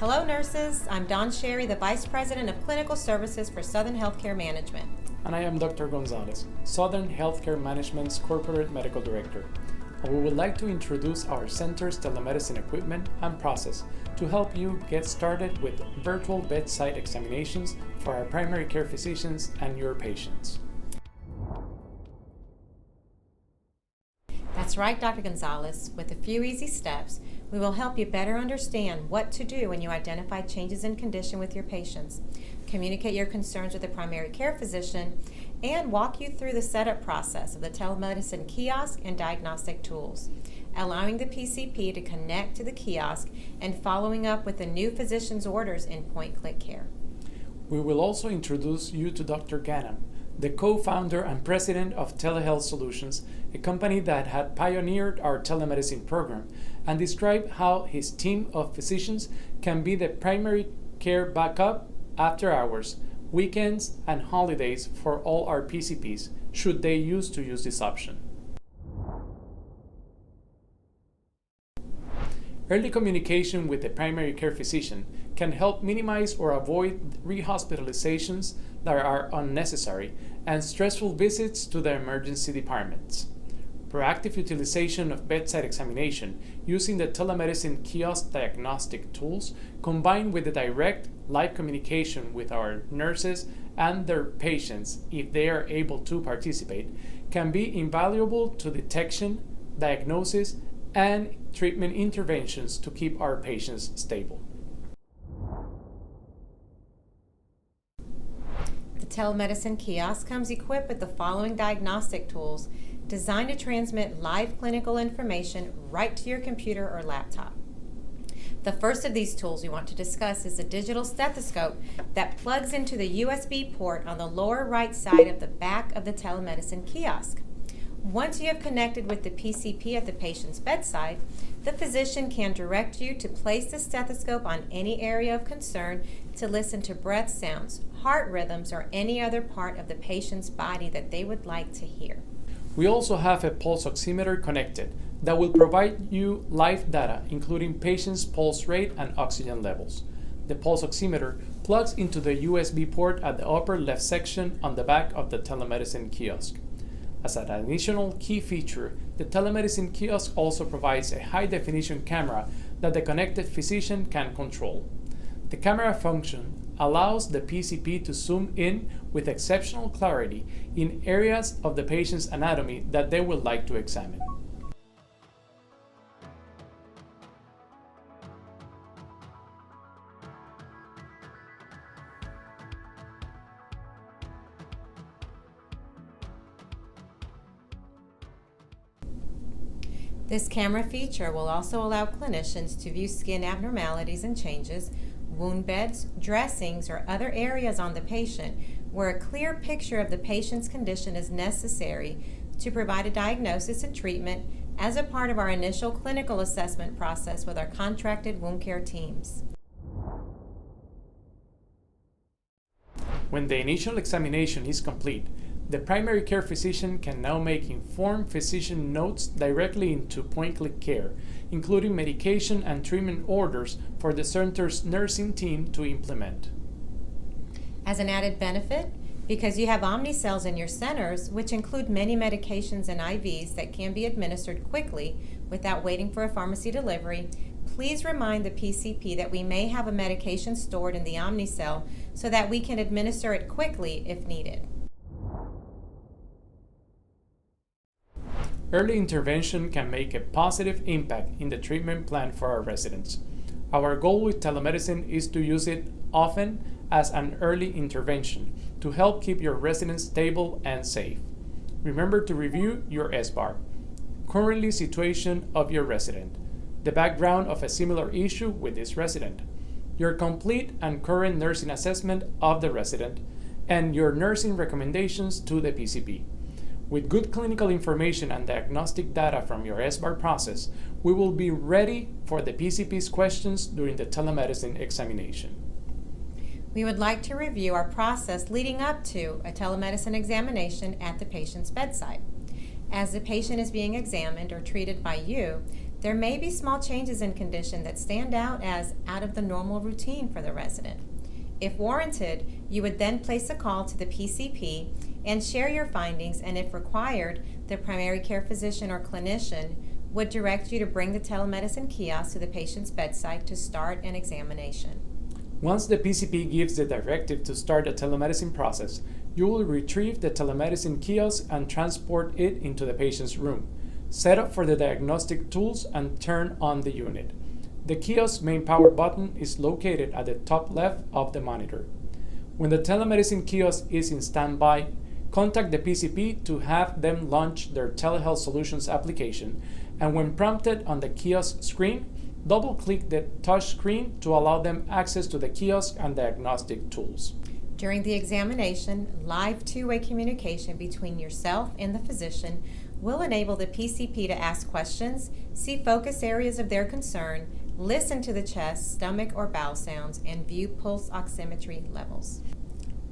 Hello nurses, I'm Dawn Sherry, the Vice President of Clinical Services for Southern Healthcare Management. And I am Dr. Gonzalez, Southern Healthcare Management's Corporate Medical Director. And we would like to introduce our center's telemedicine equipment and process to help you get started with virtual bedside examinations for our primary care physicians and your patients. That's right, Dr. Gonzalez. With a few easy steps, we will help you better understand what to do when you identify changes in condition with your patients, communicate your concerns with the primary care physician, and walk you through the setup process of the telemedicine kiosk and diagnostic tools, allowing the PCP to connect to the kiosk and following up with the new physician's orders in point-click care. We will also introduce you to Dr. Ghannam, the co-founder and president of Telehealth Solutions, a company that had pioneered our telemedicine program, and describe how his team of physicians can be the primary care backup after hours, weekends, and holidays for all our PCPs, should they use this option. Early communication with the primary care physician can help minimize or avoid rehospitalizations that are unnecessary and stressful visits to the emergency departments. Proactive utilization of bedside examination using the telemedicine kiosk diagnostic tools, combined with the direct live communication with our nurses and their patients, if they are able to participate, can be invaluable to detection, diagnosis, and treatment interventions to keep our patients stable. The telemedicine kiosk comes equipped with the following diagnostic tools designed to transmit live clinical information right to your computer or laptop. The first of these tools we want to discuss is a digital stethoscope that plugs into the USB port on the lower right side of the back of the telemedicine kiosk. Once you have connected with the PCP at the patient's bedside, the physician can direct you to place the stethoscope on any area of concern to listen to breath sounds, heart rhythms, or any other part of the patient's body that they would like to hear. We also have a pulse oximeter connected that will provide you live data, including patients' pulse rate and oxygen levels. The pulse oximeter plugs into the USB port at the upper left section on the back of the telemedicine kiosk. As an additional key feature, the telemedicine kiosk also provides a high-definition camera that the connected physician can control. The camera function allows the PCP to zoom in with exceptional clarity in areas of the patient's anatomy that they would like to examine. This camera feature will also allow clinicians to view skin abnormalities and changes, wound beds, dressings, or other areas on the patient where a clear picture of the patient's condition is necessary to provide a diagnosis and treatment as a part of our initial clinical assessment process with our contracted wound care teams. When the initial examination is complete, the primary care physician can now make informed physician notes directly into point-click care, including medication and treatment orders for the center's nursing team to implement. As an added benefit, because you have Omnicells in your centers, which include many medications and IVs that can be administered quickly without waiting for a pharmacy delivery, please remind the PCP that we may have a medication stored in the Omnicell so that we can administer it quickly if needed. Early intervention can make a positive impact in the treatment plan for our residents. Our goal with telemedicine is to use it often as an early intervention to help keep your residents stable and safe. Remember to review your SBAR, currently situation of your resident, the background of a similar issue with this resident, your complete and current nursing assessment of the resident, and your nursing recommendations to the PCP. With good clinical information and diagnostic data from your SBAR process, we will be ready for the PCP's questions during the telemedicine examination. We would like to review our process leading up to a telemedicine examination at the patient's bedside. As the patient is being examined or treated by you, There may be small changes in condition that stand out as out of the normal routine for the resident. If warranted, you would then place a call to the PCP and share your findings, and if required, the primary care physician or clinician would direct you to bring the telemedicine kiosk to the patient's bedside to start an examination. Once the PCP gives the directive to start the telemedicine process, you will retrieve the telemedicine kiosk and transport it into the patient's room. Set up for the diagnostic tools and turn on the unit. The kiosk's main power button is located at the top left of the monitor. When the telemedicine kiosk is in standby, contact the PCP to have them launch their Telehealth Solutions application, and when prompted on the kiosk screen, double-click the touch screen to allow them access to the kiosk and diagnostic tools. During the examination, live two-way communication between yourself and the physician will enable the PCP to ask questions, see focus areas of their concern, listen to the chest, stomach, or bowel sounds, and view pulse oximetry levels.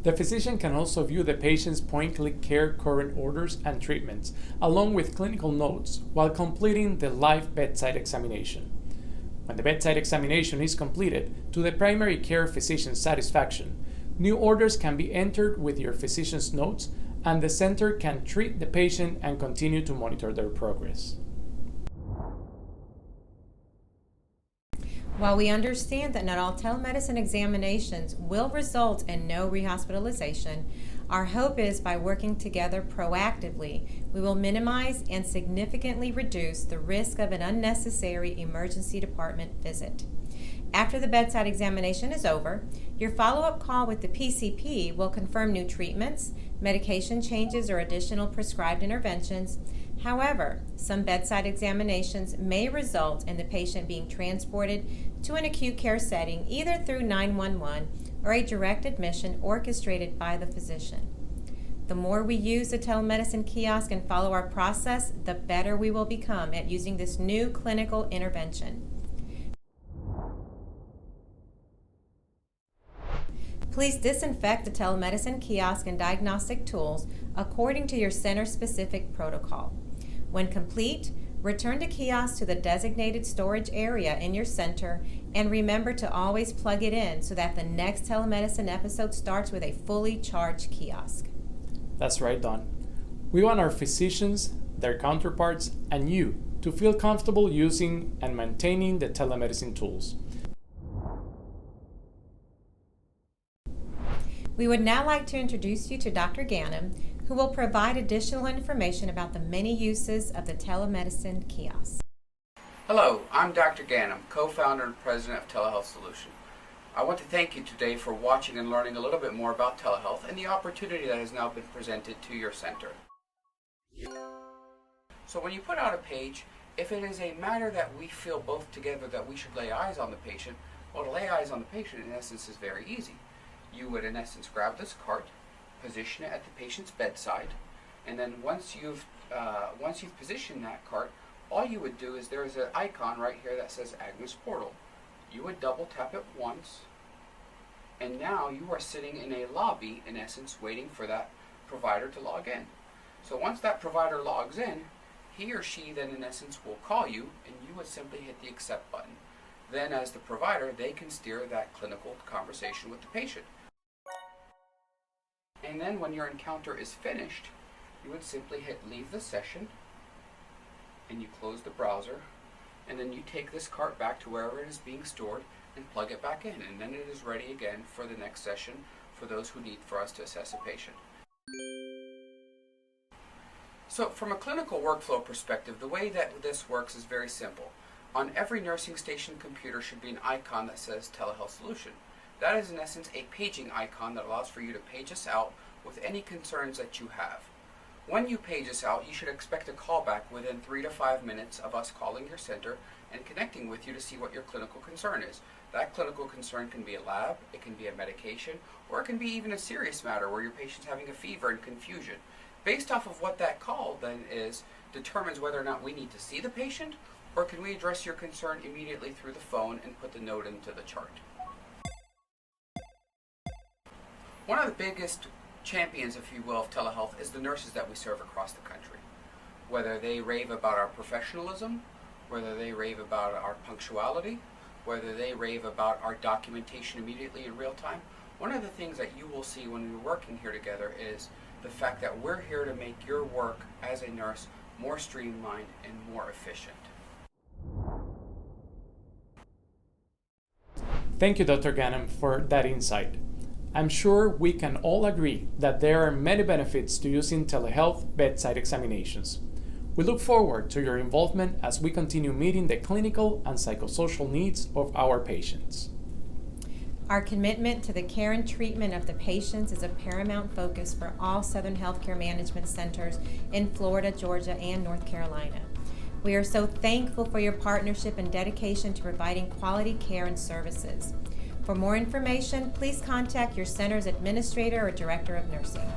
The physician can also view the patient's point-click care current orders and treatments, along with clinical notes, while completing the live bedside examination. When the bedside examination is completed, to the primary care physician's satisfaction, new orders can be entered with your physician's notes, and the center can treat the patient and continue to monitor their progress. While we understand that not all telemedicine examinations will result in no rehospitalization, our hope is by working together proactively, we will minimize and significantly reduce the risk of an unnecessary emergency department visit. After the bedside examination is over, your follow-up call with the PCP will confirm new treatments, medication changes, or additional prescribed interventions. However, some bedside examinations may result in the patient being transported to an acute care setting either through 911 or a direct admission orchestrated by the physician. The more we use the telemedicine kiosk and follow our process, the better we will become at using this new clinical intervention. Please disinfect the telemedicine kiosk and diagnostic tools according to your center-specific protocol. When complete, return the kiosk to the designated storage area in your center, and remember to always plug it in so that the next telemedicine episode starts with a fully charged kiosk. That's right, Dawn. We want our physicians, their counterparts, and you to feel comfortable using and maintaining the telemedicine tools. We would now like to introduce you to Dr. Ghannam, who will provide additional information about the many uses of the telemedicine kiosk. Hello, I'm Dr. Ghannam, co-founder and president of Telehealth Solution. I want to thank you today for watching and learning a little bit more about telehealth and the opportunity that has now been presented to your center. So when you put out a page, if it is a matter that we feel both together that we should lay eyes on the patient, well, to lay eyes on the patient in essence is very easy. You would in essence grab this cart, position it at the patient's bedside, and then once you've positioned that cart, all you would do is there is an icon right here that says Agnes Portal. You would double tap it once, and now you are sitting in a lobby in essence waiting for that provider to log in. So once that provider logs in, he or she then in essence will call you, and you would simply hit the accept button. Then as the provider, they can steer that clinical conversation with the patient. And then when your encounter is finished, you would simply hit leave the session, and you close the browser, and then you take this cart back to wherever it is being stored and plug it back in, and then it is ready again for the next session for those who need for us to assess a patient. So from a clinical workflow perspective, the way that this works is very simple. On every nursing station computer should be an icon that says Telehealth Solution. That is in essence a paging icon that allows for you to page us out with any concerns that you have. When you page us out, you should expect a callback within 3 to 5 minutes of us calling your center and connecting with you to see what your clinical concern is. That clinical concern can be a lab, it can be a medication, or it can be even a serious matter where your patient's having a fever and confusion. Based off of what that call then is, determines whether or not we need to see the patient, or can we address your concern immediately through the phone and put the note into the chart. One of the biggest champions, if you will, of telehealth is the nurses that we serve across the country. Whether they rave about our professionalism, whether they rave about our punctuality, whether they rave about our documentation immediately in real time. One of the things that you will see when we're working here together is the fact that we're here to make your work as a nurse more streamlined and more efficient. Thank you, Dr. Ghannam, for that insight. I'm sure we can all agree that there are many benefits to using telehealth bedside examinations. We look forward to your involvement as we continue meeting the clinical and psychosocial needs of our patients. Our commitment to the care and treatment of the patients is a paramount focus for all Southern Healthcare Management Centers in Florida, Georgia, and North Carolina. We are so thankful for your partnership and dedication to providing quality care and services. For more information, please contact your center's administrator or director of nursing.